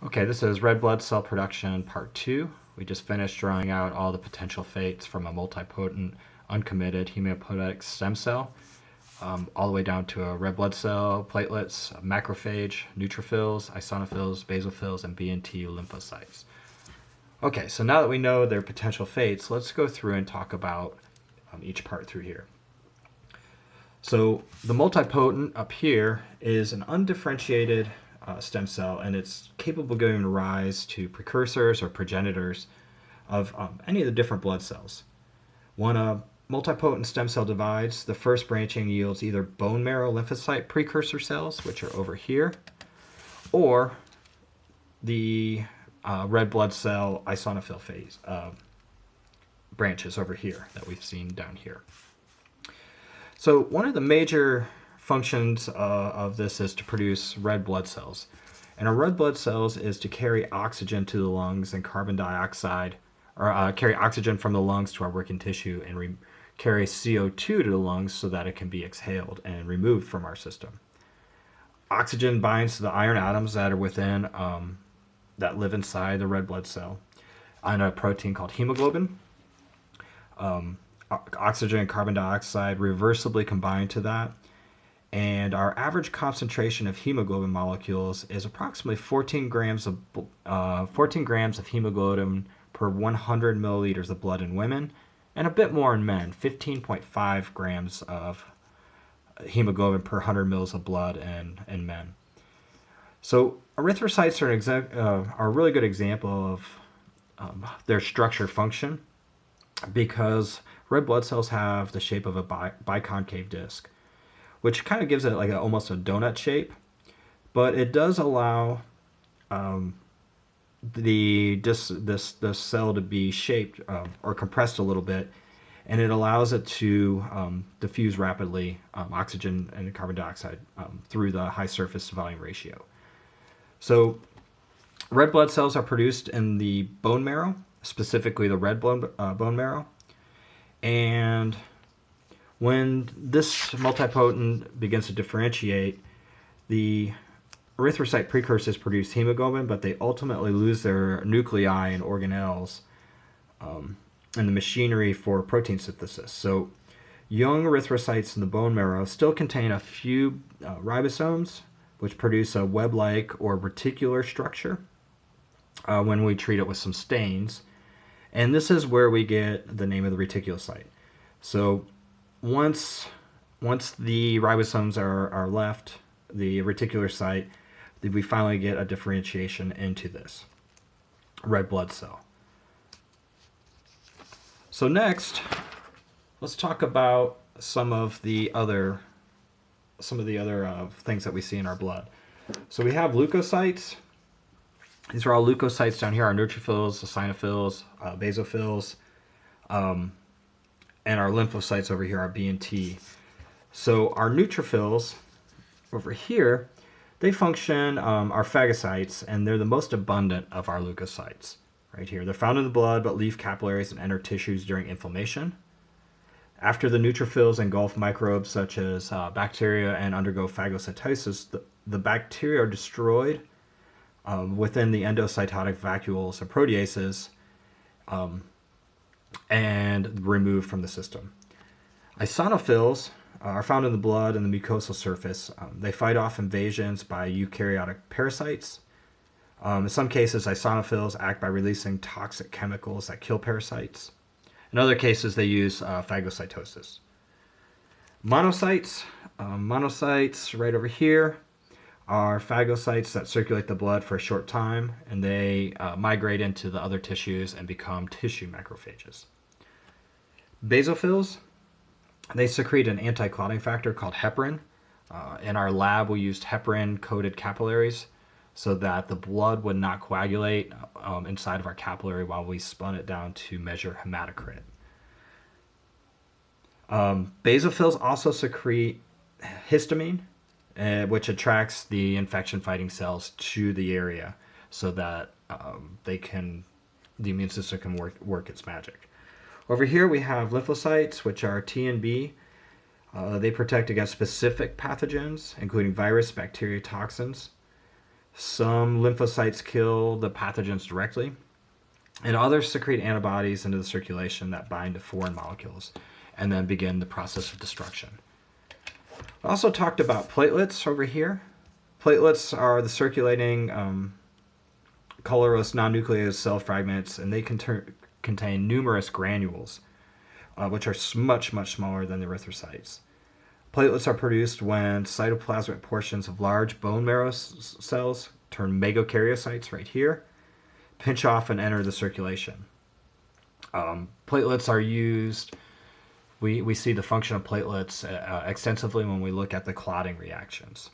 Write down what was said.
Okay, this is red blood cell production part 2. We just finished drawing out all the potential fates from a multipotent, uncommitted hematopoietic stem cell, all the way down to a red blood cell, platelets, a macrophage, neutrophils, eosinophils, basophils, and B and T lymphocytes. Okay, so now that we know their potential fates, let's go through and talk about each part through here. So the multipotent up here is an undifferentiated stem cell, and it's capable of giving rise to precursors or progenitors of any of the different blood cells. When a multipotent stem cell divides, the first branching yields either bone marrow lymphocyte precursor cells, which are over here, or the red blood cell eosinophil phase branches over here that we've seen down here. So one of the major functions of this is to produce red blood cells. And our red blood cells is to carry oxygen to the lungs and carbon dioxide, or carry oxygen from the lungs to our working tissue and carry CO2 to the lungs so that it can be exhaled and removed from our system. Oxygen binds to the iron atoms that are within, that live inside the red blood cell on a protein called hemoglobin. Oxygen and carbon dioxide reversibly combine to that, and our average concentration of hemoglobin molecules is approximately 14 grams of hemoglobin per 100 milliliters of blood in women, and a bit more in men, 15.5 grams of hemoglobin per 100 mils of blood in men. So erythrocytes are a really good example of their structure function, because red blood cells have the shape of a biconcave disc, which kind of gives it like almost a donut shape, but it does allow this cell to be shaped or compressed a little bit, and it allows it to diffuse rapidly oxygen and carbon dioxide through the high surface to volume ratio. So red blood cells are produced in the bone marrow, specifically the red bone marrow. And when this multipotent begins to differentiate, the erythrocyte precursors produce hemoglobin, but they ultimately lose their nuclei and organelles in the machinery for protein synthesis. So young erythrocytes in the bone marrow still contain a few ribosomes, which produce a web-like or reticular structure when we treat it with some stains. And this is where we get the name of the reticulocyte. So once the ribosomes are left, the reticular site, we finally get a differentiation into this red blood cell. So next, let's talk about some of the other things that we see in our blood. So we have leukocytes. These are all leukocytes down here, our neutrophils, eosinophils, basophils, and our lymphocytes over here, our B and T. So our neutrophils over here, they function, are phagocytes, and they're the most abundant of our leukocytes. Right here, they're found in the blood, but leave capillaries and enter tissues during inflammation. After the neutrophils engulf microbes such as bacteria and undergo phagocytosis, the bacteria are destroyed within the endocytotic vacuoles or proteases and removed from the system. Eosinophils are found in the blood and the mucosal surface. They fight off invasions by eukaryotic parasites. In some cases, eosinophils act by releasing toxic chemicals that kill parasites. In other cases, they use phagocytosis. Monocytes right over here, are phagocytes that circulate the blood for a short time, and they migrate into the other tissues and become tissue macrophages. Basophils, they secrete an anti-clotting factor called heparin. In our lab, we used heparin-coated capillaries so that the blood would not coagulate inside of our capillary while we spun it down to measure hematocrit. Basophils also secrete histamine, which attracts the infection-fighting cells to the area so that the immune system can work its magic. Over here we have lymphocytes, which are T and B. They protect against specific pathogens, including virus, bacteria, toxins. Some lymphocytes kill the pathogens directly, and others secrete antibodies into the circulation that bind to foreign molecules and then begin the process of destruction. I also talked about platelets over here. Platelets are the circulating colorless non-nucleated cell fragments, and they contain numerous granules, which are much, much smaller than the erythrocytes. Platelets are produced when cytoplasmic portions of large bone marrow cells, termed megakaryocytes right here, pinch off and enter the circulation. Platelets are used, we see the function of platelets extensively when we look at the clotting reactions.